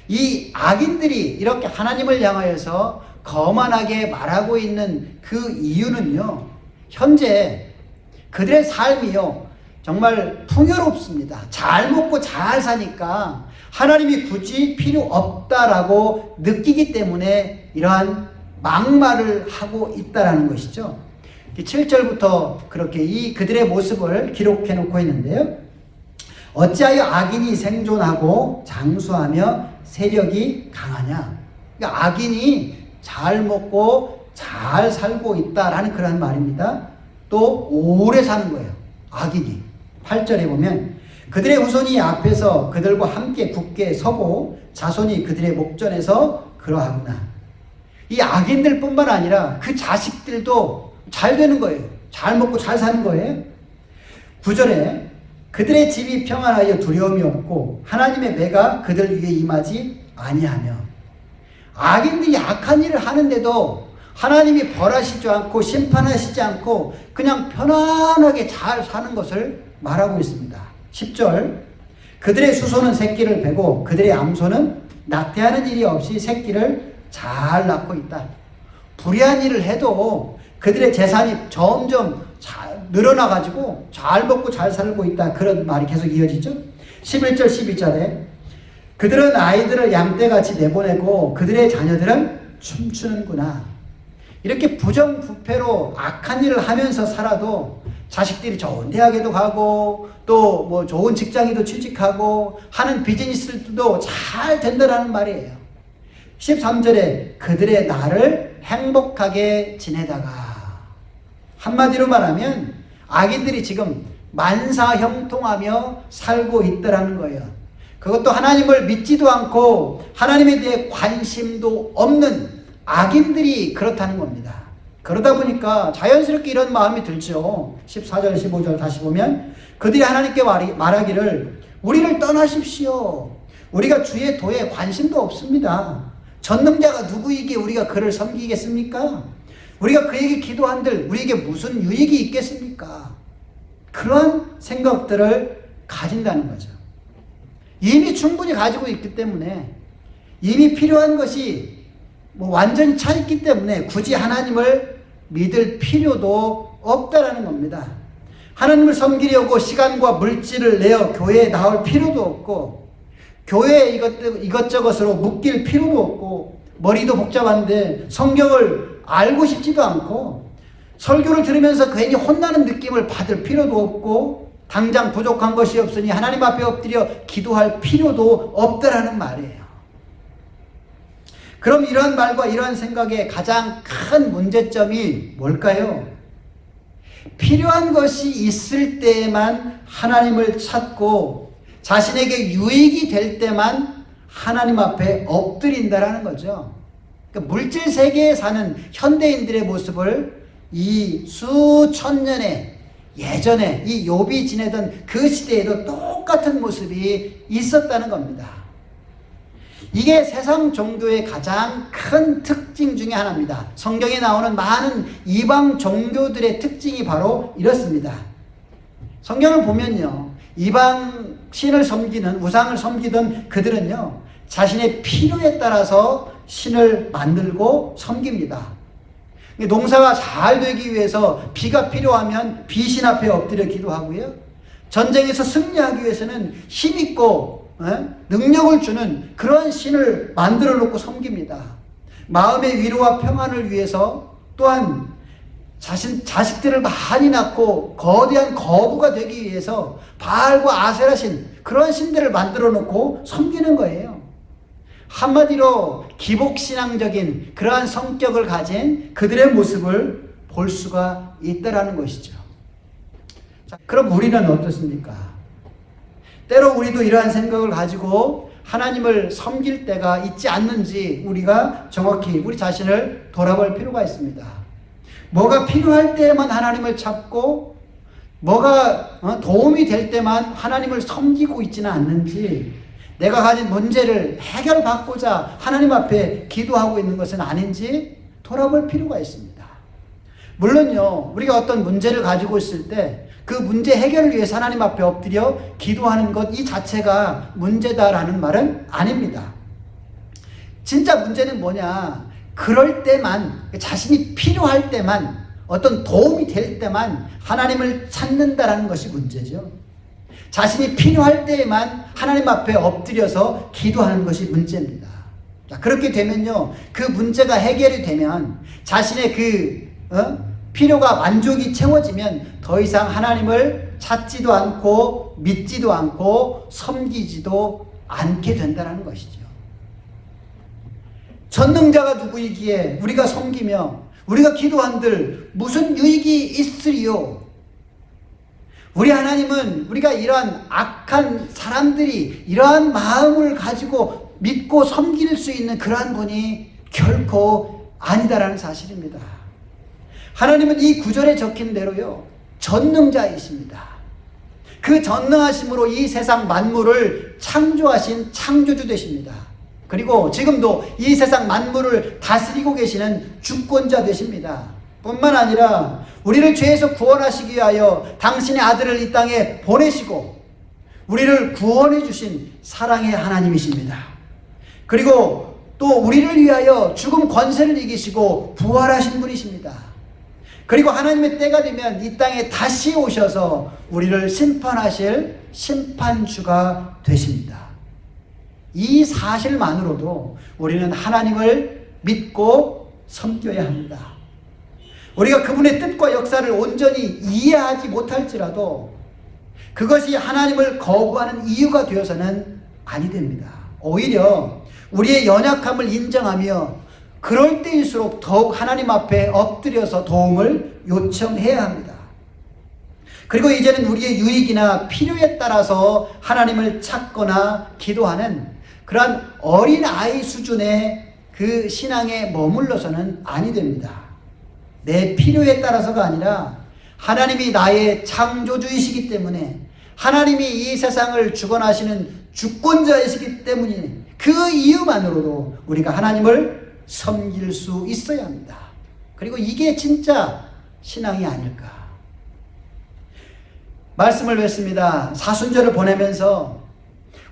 이 악인들이 이렇게 하나님을 향하여서 거만하게 말하고 있는 그 이유는요, 현재 그들의 삶이요 정말 풍요롭습니다. 잘 먹고 잘 사니까 하나님이 굳이 필요 없다라고 느끼기 때문에 이러한 막말을 하고 있다라는 것이죠. 7절부터 그렇게 이 그들의 모습을 기록해 놓고 있는데요. 어찌하여 악인이 생존하고 장수하며 세력이 강하냐. 그러니까 악인이 잘 먹고 잘 살고 있다라는 그런 말입니다. 또 오래 사는 거예요. 악인이. 8절에 보면 그들의 후손이 앞에서 그들과 함께 굳게 서고 자손이 그들의 목전에서 그러하구나. 이 악인들 뿐만 아니라 그 자식들도 잘 되는 거예요. 잘 먹고 잘 사는 거예요. 9절에 그들의 집이 평안하여 두려움이 없고 하나님의 매가 그들 위에 임하지 아니하며. 악인들이 악한 일을 하는데도 하나님이 벌하시지 않고 심판하시지 않고 그냥 편안하게 잘 사는 것을 말하고 있습니다. 10절 그들의 수소는 새끼를 베고 그들의 암소는 낙태하는 일이 없이 새끼를 잘 낳고 있다. 불의한 일을 해도 그들의 재산이 점점 늘어나가지고 잘 먹고 잘 살고 있다. 그런 말이 계속 이어지죠. 11절 12절에 그들은 아이들을 양떼같이 내보내고 그들의 자녀들은 춤추는구나. 이렇게 부정부패로 악한 일을 하면서 살아도 자식들이 좋은 대학에도 가고 또 뭐 좋은 직장에도 취직하고 하는 비즈니스들도 잘 된다라는 말이에요. 13절에 그들의 날을 행복하게 지내다가, 한마디로 말하면 악인들이 지금 만사형통하며 살고 있다라는 거예요. 그것도 하나님을 믿지도 않고 하나님에 대해 관심도 없는 악인들이 그렇다는 겁니다. 그러다 보니까 자연스럽게 이런 마음이 들죠. 14절 15절 다시 보면 그들이 하나님께 말하기를 우리를 떠나십시오. 우리가 주의 도에 관심도 없습니다. 전능자가 누구이기에 우리가 그를 섬기겠습니까? 우리가 그에게 기도한들 우리에게 무슨 유익이 있겠습니까? 그런 생각들을 가진다는 거죠. 이미 충분히 가지고 있기 때문에, 이미 필요한 것이 완전히 차 있기 때문에 굳이 하나님을 믿을 필요도 없다라는 겁니다. 하나님을 섬기려고 시간과 물질을 내어 교회에 나올 필요도 없고, 교회에 이것저것으로 묶일 필요도 없고, 머리도 복잡한데 성경을 알고 싶지도 않고, 설교를 들으면서 괜히 혼나는 느낌을 받을 필요도 없고, 당장 부족한 것이 없으니 하나님 앞에 엎드려 기도할 필요도 없다라는 말이에요. 그럼 이런 말과 이런 생각의 가장 큰 문제점이 뭘까요? 필요한 것이 있을 때에만 하나님을 찾고 자신에게 유익이 될 때만 하나님 앞에 엎드린다라는 거죠. 그러니까 물질 세계에 사는 현대인들의 모습을 이 수천 년의 예전에 이 욥이 지내던 그 시대에도 똑같은 모습이 있었다는 겁니다. 이게 세상 종교의 가장 큰 특징 중에 하나입니다. 성경에 나오는 많은 이방 종교들의 특징이 바로 이렇습니다. 성경을 보면요, 이방 신을 섬기는, 우상을 섬기던 그들은요, 자신의 필요에 따라서 신을 만들고 섬깁니다. 농사가 잘 되기 위해서 비가 필요하면 비신 앞에 엎드려 기도하고요, 전쟁에서 승리하기 위해서는 힘있고 능력을 주는 그런 신을 만들어 놓고 섬깁니다. 마음의 위로와 평안을 위해서 또한 자식들을 많이 낳고 거대한 거부가 되기 위해서 바알과 아세라 신, 그런 신들을 만들어 놓고 섬기는 거예요. 한마디로 기복신앙적인 그러한 성격을 가진 그들의 모습을 볼 수가 있다라는 것이죠. 자, 그럼 우리는 어떻습니까? 때로 우리도 이러한 생각을 가지고 하나님을 섬길 때가 있지 않는지 우리가 정확히 우리 자신을 돌아볼 필요가 있습니다. 뭐가 필요할 때만 하나님을 찾고 뭐가 도움이 될 때만 하나님을 섬기고 있지는 않는지, 내가 가진 문제를 해결받고자 하나님 앞에 기도하고 있는 것은 아닌지 돌아볼 필요가 있습니다. 물론요, 우리가 어떤 문제를 가지고 있을 때 그 문제 해결을 위해서 하나님 앞에 엎드려 기도하는 것 이 자체가 문제다라는 말은 아닙니다. 진짜 문제는 뭐냐? 그럴 때만, 자신이 필요할 때만, 어떤 도움이 될 때만 하나님을 찾는다라는 것이 문제죠. 자신이 필요할 때에만 하나님 앞에 엎드려서 기도하는 것이 문제입니다. 자, 그렇게 되면요, 그 문제가 해결이 되면 자신의 필요가 만족이 채워지면 더 이상 하나님을 찾지도 않고 믿지도 않고 섬기지도 않게 된다는 것이죠. 전능자가 누구이기에 우리가 섬기며 우리가 기도한들 무슨 유익이 있으리요? 우리 하나님은 우리가 이러한 악한 사람들이 이러한 마음을 가지고 믿고 섬길 수 있는 그러한 분이 결코 아니다라는 사실입니다. 하나님은 이 구절에 적힌 대로요, 전능자이십니다. 그 전능하심으로 이 세상 만물을 창조하신 창조주 되십니다. 그리고 지금도 이 세상 만물을 다스리고 계시는 주권자 되십니다. 뿐만 아니라 우리를 죄에서 구원하시기 위하여 당신의 아들을 이 땅에 보내시고 우리를 구원해 주신 사랑의 하나님이십니다. 그리고 또 우리를 위하여 죽음 권세를 이기시고 부활하신 분이십니다. 그리고 하나님의 때가 되면 이 땅에 다시 오셔서 우리를 심판하실 심판주가 되십니다. 이 사실만으로도 우리는 하나님을 믿고 섬겨야 합니다. 우리가 그분의 뜻과 역사를 온전히 이해하지 못할지라도 그것이 하나님을 거부하는 이유가 되어서는 아니 됩니다. 오히려 우리의 연약함을 인정하며 그럴 때일수록 더욱 하나님 앞에 엎드려서 도움을 요청해야 합니다. 그리고 이제는 우리의 유익이나 필요에 따라서 하나님을 찾거나 기도하는 그러한 어린아이 수준의 그 신앙에 머물러서는 아니 됩니다. 내 필요에 따라서가 아니라 하나님이 나의 창조주이시기 때문에, 하나님이 이 세상을 주관하시는 주권자이시기 때문에 그 이유만으로도 우리가 하나님을 섬길 수 있어야 합니다. 그리고 이게 진짜 신앙이 아닐까. 말씀을 뵙습니다. 사순절을 보내면서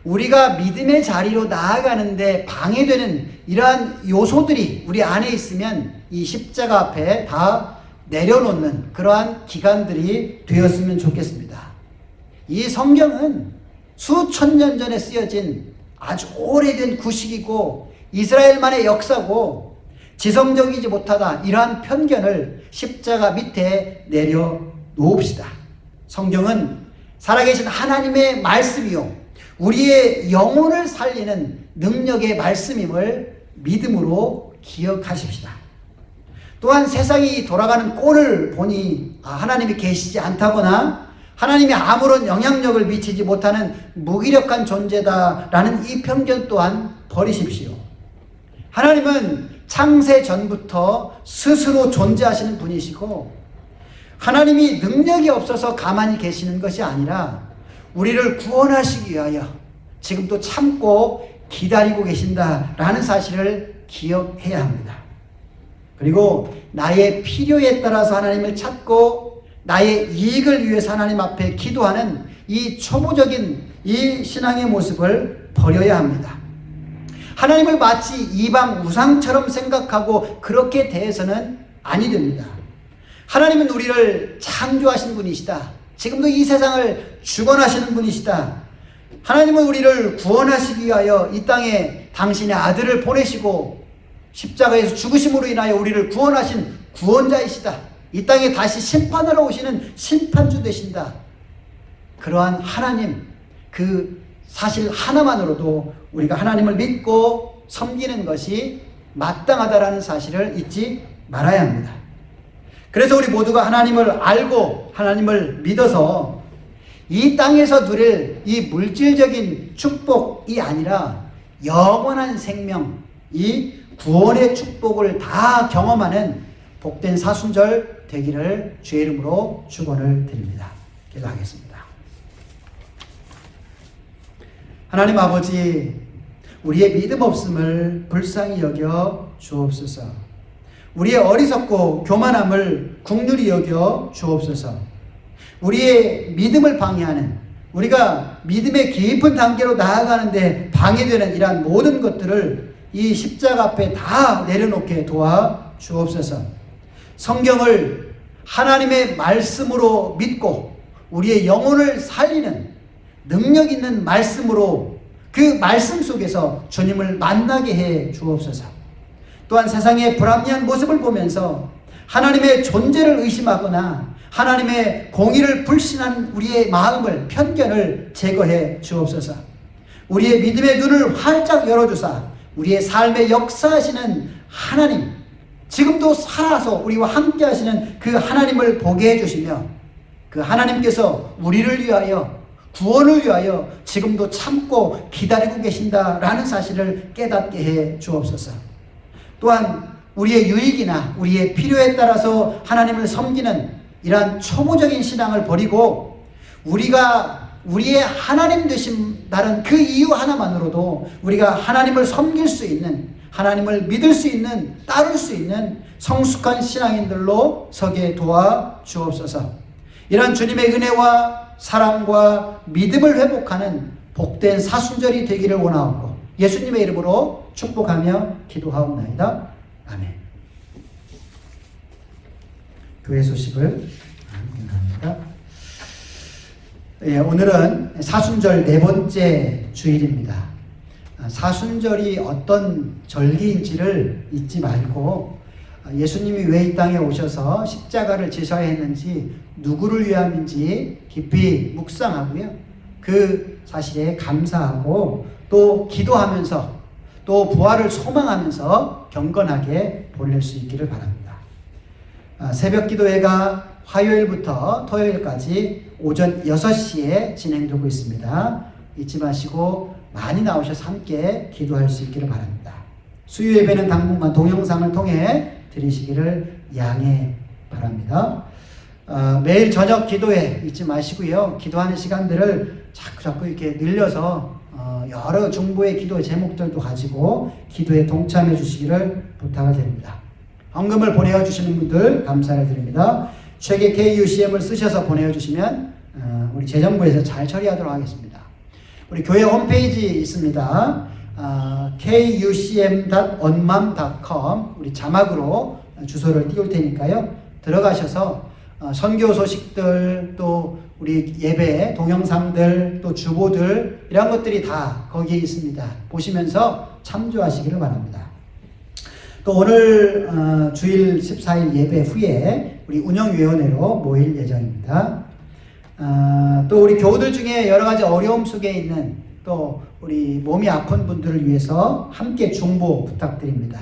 우리가 믿음의 자리로 나아가는데 방해되는 이러한 요소들이 우리 안에 있으면 이 십자가 앞에 다 내려놓는 그러한 기간들이 되었으면 좋겠습니다. 이 성경은 수천 년 전에 쓰여진 아주 오래된 구식이고 이스라엘만의 역사고 지성적이지 못하다, 이러한 편견을 십자가 밑에 내려놓읍시다. 성경은 살아계신 하나님의 말씀이요 우리의 영혼을 살리는 능력의 말씀임을 믿음으로 기억하십시다. 또한 세상이 돌아가는 꼴을 보니 하나님이 계시지 않다거나 하나님이 아무런 영향력을 미치지 못하는 무기력한 존재다라는 이 편견 또한 버리십시오. 하나님은 창세 전부터 스스로 존재하시는 분이시고, 하나님이 능력이 없어서 가만히 계시는 것이 아니라 우리를 구원하시기 위하여 지금도 참고 기다리고 계신다라는 사실을 기억해야 합니다. 그리고 나의 필요에 따라서 하나님을 찾고 나의 이익을 위해서 하나님 앞에 기도하는 이 초보적인 이 신앙의 모습을 버려야 합니다. 하나님을 마치 이방 우상처럼 생각하고 그렇게 대해서는 아니 됩니다. 하나님은 우리를 창조하신 분이시다. 지금도 이 세상을 주관하시는 분이시다. 하나님은 우리를 구원하시기 위하여 이 땅에 당신의 아들을 보내시고 십자가에서 죽으심으로 인하여 우리를 구원하신 구원자이시다. 이 땅에 다시 심판하러 오시는 심판주 되신다. 그러한 하나님, 그 사실 하나만으로도 우리가 하나님을 믿고 섬기는 것이 마땅하다라는 사실을 잊지 말아야 합니다. 그래서 우리 모두가 하나님을 알고 하나님을 믿어서 이 땅에서 누릴 이 물질적인 축복이 아니라 영원한 생명, 이 구원의 축복을 다 경험하는 복된 사순절 되기를 주의 이름으로 축원을 드립니다. 기도하겠습니다. 하나님 아버지, 우리의 믿음 없음을 불쌍히 여겨 주옵소서. 우리의 어리석고 교만함을 긍휼히 여겨 주옵소서. 우리의 믿음을 방해하는, 우리가 믿음의 깊은 단계로 나아가는데 방해되는 이러한 모든 것들을 이 십자가 앞에 다 내려놓게 도와 주옵소서. 성경을 하나님의 말씀으로 믿고 우리의 영혼을 살리는 능력 있는 말씀으로 그 말씀 속에서 주님을 만나게 해 주옵소서. 또한 세상의 불합리한 모습을 보면서 하나님의 존재를 의심하거나 하나님의 공의를 불신한 우리의 마음을, 편견을 제거해 주옵소서. 우리의 믿음의 눈을 활짝 열어주사 우리의 삶에 역사하시는 하나님, 지금도 살아서 우리와 함께 하시는 그 하나님을 보게 해주시며 그 하나님께서 우리를 위하여, 구원을 위하여 지금도 참고 기다리고 계신다라는 사실을 깨닫게 해 주옵소서. 또한 우리의 유익이나 우리의 필요에 따라서 하나님을 섬기는 이러한 초보적인 신앙을 버리고 우리가 우리의 하나님 되신 다른 그 이유 하나만으로도 우리가 하나님을 섬길 수 있는, 하나님을 믿을 수 있는, 따를 수 있는 성숙한 신앙인들로 서게 도와 주옵소서. 이런 주님의 은혜와 사랑과 믿음을 회복하는 복된 사순절이 되기를 원하옵고 예수님의 이름으로 축복하며 기도하옵나이다. 아멘. 교회 소식을 공유합니다. 예, 오늘은 사순절 네 번째 주일입니다. 사순절이 어떤 절기인지를 잊지 말고 예수님이 왜 이 땅에 오셔서 십자가를 지셔야 했는지, 누구를 위함인지 깊이 묵상하고요. 그 사실에 감사하고 또 기도하면서 또 부활을 소망하면서 경건하게 보낼 수 있기를 바랍니다. 새벽 기도회가 화요일부터 토요일까지 오전 6시에 진행되고 있습니다. 잊지 마시고 많이 나오셔서 함께 기도할 수 있기를 바랍니다. 수요 예배는 당분간 동영상을 통해 드리시기를 양해 바랍니다. 매일 저녁 기도회 잊지 마시고요. 기도하는 시간들을 자꾸 이렇게 늘려서 여러 중보의 기도의 제목들도 가지고 기도에 동참해 주시기를 부탁을 드립니다. 헌금을 보내주시는 분들 감사를 드립니다. 책에 KUCM을 쓰셔서 보내주시면 우리 재정부에서 잘 처리하도록 하겠습니다. 우리 교회 홈페이지 있습니다. kucm.onmam.com 우리 자막으로 주소를 띄울 테니까요. 들어가셔서 선교 소식들, 또 우리 예배 동영상들, 또 주보들 이런 것들이 다 거기에 있습니다. 보시면서 참조하시기를 바랍니다. 또 오늘 주일 14일 예배 후에 우리 운영위원회로 모일 예정입니다. 또 우리 교우들 중에 여러 가지 어려움 속에 있는 또 우리 몸이 아픈 분들을 위해서 함께 중보 부탁드립니다.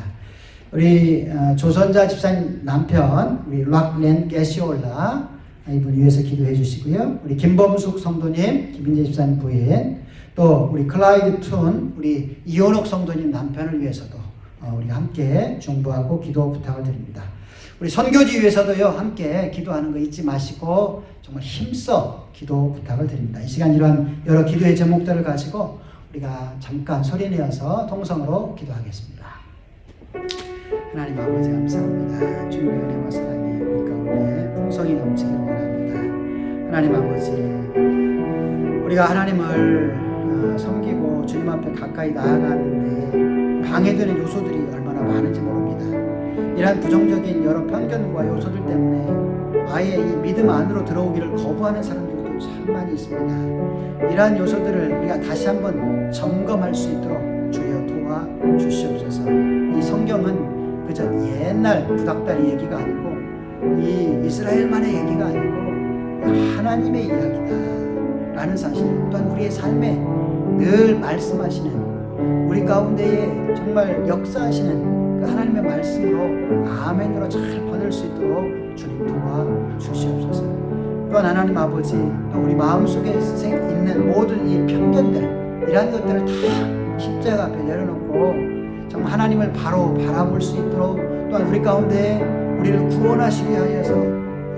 우리 조선자 집사님 남편 우리 락렌 게시올라 이분 위해서 기도해 주시고요. 우리 김범숙 성도님, 김인재 집사님 부인, 또 우리 클라이드 툰 우리 이현옥 성도님 남편을 위해서도 우리 함께 중보하고 기도 부탁을 드립니다. 우리 선교지 위해서도요 함께 기도하는 거 잊지 마시고 정말 힘써 기도 부탁을 드립니다. 이 시간 이러한 여러 기도의 제목들을 가지고 우리가 잠깐 소리내어서 통성으로 기도하겠습니다. 하나님 아버지 감사합니다. 주님의 은혜와 사랑이 우리 가운데 풍성이 넘치기를 원합니다. 하나님 아버지, 우리가 하나님을 섬기고 주님 앞에 가까이 나아가는데 방해되는 요소들이 얼마나 많은지 모릅니다. 이러한 부정적인 여러 편견과 요소들 때문에 아예 이 믿음 안으로 들어오기를 거부하는 사람들도 참 많이 있습니다. 이러한 요소들을 우리가 다시 한번 점검할 수 있도록 주여 도와주시옵소서. 이 성경은 그저 옛날 구닥다리 얘기가 아니고 이 이스라엘만의 얘기가 아니고 하나님의 이야기다 라는 사실, 또한 우리의 삶에 늘 말씀하시는, 우리 가운데에 정말 역사하시는 그 하나님의 말씀으로 아멘으로 잘 받을 수 있도록 주님 도와주시옵소서. 또한 하나님 아버지, 또 우리 마음속에 있는 모든 이 편견들, 이러한 것들을 다 십자가 앞에 내려놓고 정말 하나님을 바로 바라볼 수 있도록, 또한 우리 가운데 우리를 구원하시기 위하여서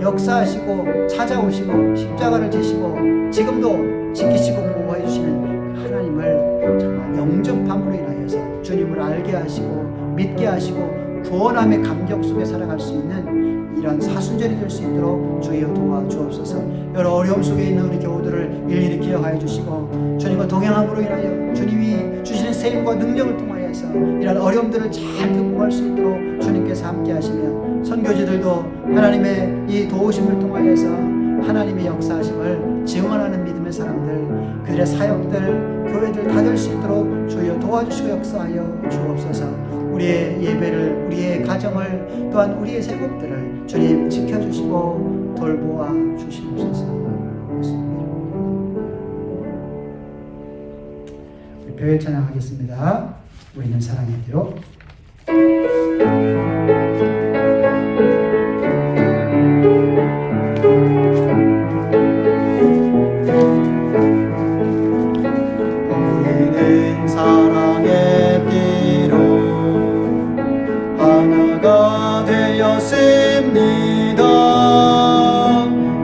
역사하시고 찾아오시고 십자가를 지시고 지금도 지키시고 보호해 주시는 하나님을 정말 영접함으로 인하여서 주님을 알게 하시고 믿게 하시고 구원함의 감격 속에 살아갈 수 있는 이런 사순절이 될 수 있도록 주여 도와주옵소서. 여러 어려움 속에 있는 우리 교우들을 일일이 기억하여 주시고 주님과 동행함으로 인하여 주님이 주시는 세임과 능력을 통하여서 이런 어려움들을 잘 극복할 수 있도록 주님께서 함께 하시며 선교지들도 하나님의 이 도우심을 통하여서 하나님의 역사하심을 증언하는 믿음의 사람들, 그들의 사역들, 교회들 다 될 수 있도록 주여 도와주시고 역사하여 주옵소서. 우리의 예배를, 우리의 가정을, 또한 우리의 세급들을 주님 지켜주시고 돌보아 주시옵소서. 우리 배회 찬양하겠습니다. 우리는 사랑의 대로. 우리는 사랑의 피로 하나가 되었습니다.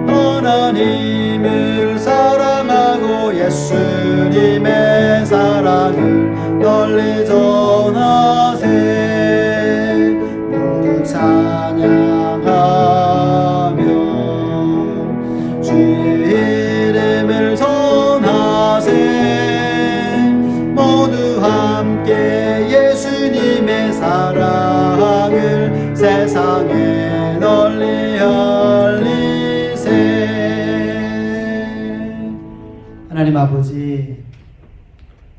하나님을 사랑하고 예수님의 사랑을 널리 전하세. 모두 찬양하며 주의 이름을 전하세. 모두 함께 예수님의 사랑을 세상에 널리 알리세. 하나님 아버지,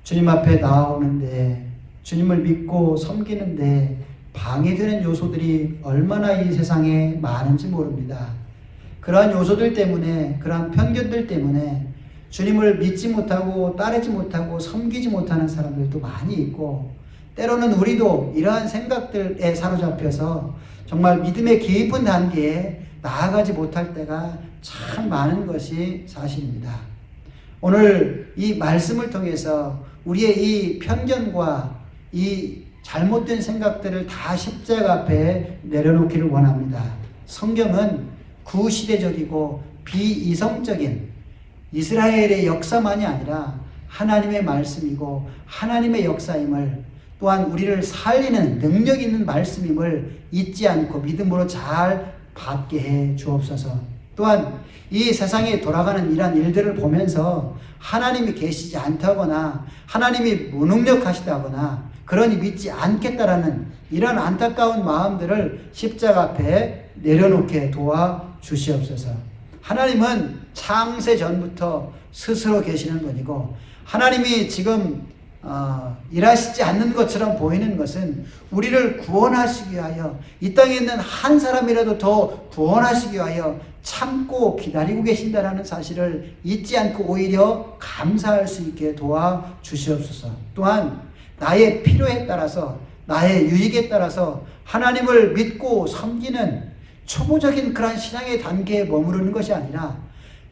주님 앞에 나오는데, 주님을 믿고 섬기는데 방해되는 요소들이 얼마나 이 세상에 많은지 모릅니다. 그러한 요소들 때문에, 그러한 편견들 때문에 주님을 믿지 못하고 따르지 못하고 섬기지 못하는 사람들도 많이 있고, 때로는 우리도 이러한 생각들에 사로잡혀서 정말 믿음의 깊은 단계에 나아가지 못할 때가 참 많은 것이 사실입니다. 오늘 이 말씀을 통해서 우리의 이 편견과 이 잘못된 생각들을 다 십자가 앞에 내려놓기를 원합니다. 성경은 구시대적이고 비이성적인 이스라엘의 역사만이 아니라 하나님의 말씀이고 하나님의 역사임을, 또한 우리를 살리는 능력 있는 말씀임을 잊지 않고 믿음으로 잘 받게 해 주옵소서. 또한 이 세상에 돌아가는 이러한 일들을 보면서 하나님이 계시지 않다거나 하나님이 무능력하시다거나 그러니 믿지 않겠다라는 이런 안타까운 마음들을 십자가 앞에 내려놓게 도와주시옵소서. 하나님은 창세 전부터 스스로 계시는 분이고, 하나님이 지금 일하시지 않는 것처럼 보이는 것은 우리를 구원하시기 위하여, 이 땅에 있는 한 사람이라도 더 구원하시기 위하여 참고 기다리고 계신다라는 사실을 잊지 않고 오히려 감사할 수 있게 도와주시옵소서. 또한 나의 필요에 따라서, 나의 유익에 따라서 하나님을 믿고 섬기는 초보적인 그런 신앙의 단계에 머무르는 것이 아니라,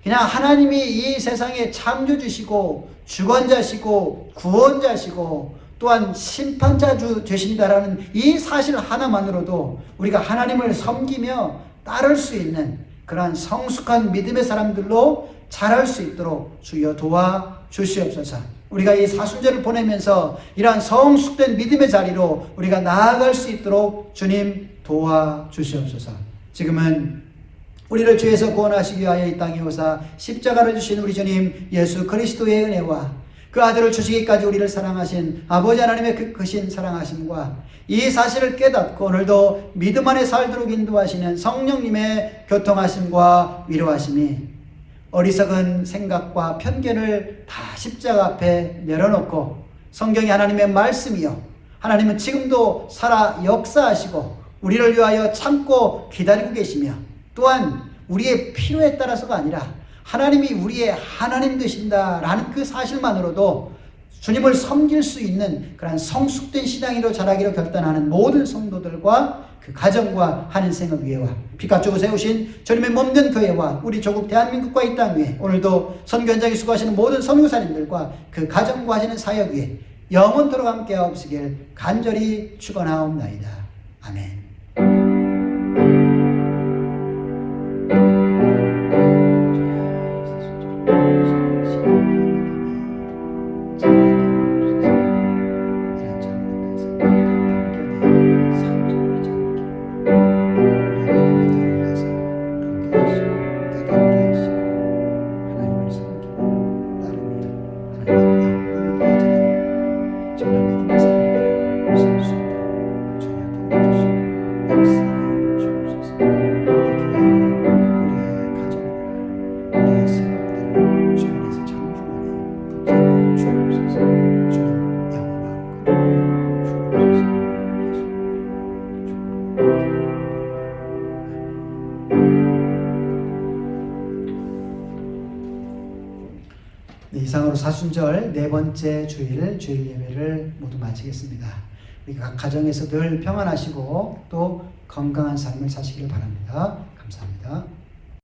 그냥 하나님이 이 세상에 창조주시고 주권자시고 구원자시고 또한 심판자 되신다라는 이 사실 하나만으로도 우리가 하나님을 섬기며 따를 수 있는 그러한 성숙한 믿음의 사람들로 자랄 수 있도록 주여 도와주시옵소서. 우리가 이 사순절을 보내면서 이러한 성숙된 믿음의 자리로 우리가 나아갈 수 있도록 주님 도와주시옵소서. 지금은 우리를 죄에서 구원하시기 위하여 이 땅에 오사 십자가를 주신 우리 주님 예수 그리스도의 은혜와 그 아들을 주시기까지 우리를 사랑하신 아버지 하나님의 그 크신 사랑하심과 이 사실을 깨닫고 오늘도 믿음 안에 살도록 인도하시는 성령님의 교통하심과 위로하심이 어리석은 생각과 편견을 다 십자가 앞에 내려놓고 성경이 하나님의 말씀이요, 하나님은 지금도 살아 역사하시고 우리를 위하여 참고 기다리고 계시며, 또한 우리의 필요에 따라서가 아니라 하나님이 우리의 하나님 되신다라는 그 사실만으로도 주님을 섬길 수 있는 그런 성숙된 신앙으로 자라기로 결단하는 모든 성도들과 그 가정과 한 인생을 위해와 피값 주고 세우신 주님의 몸된 교회와 우리 조국 대한민국과 이 땅 위에 오늘도 선교 현장에 수고하시는 모든 선교사님들과 그 가정과 하시는 사역 위에 영원토록 함께 하옵시길 간절히 축원하옵나이다. 아멘. 이상으로 사순절 네 번째 주일 예배를 모두 마치겠습니다. 우리 각 가정에서 늘 평안하시고 또 건강한 삶을 사시기를 바랍니다. 감사합니다.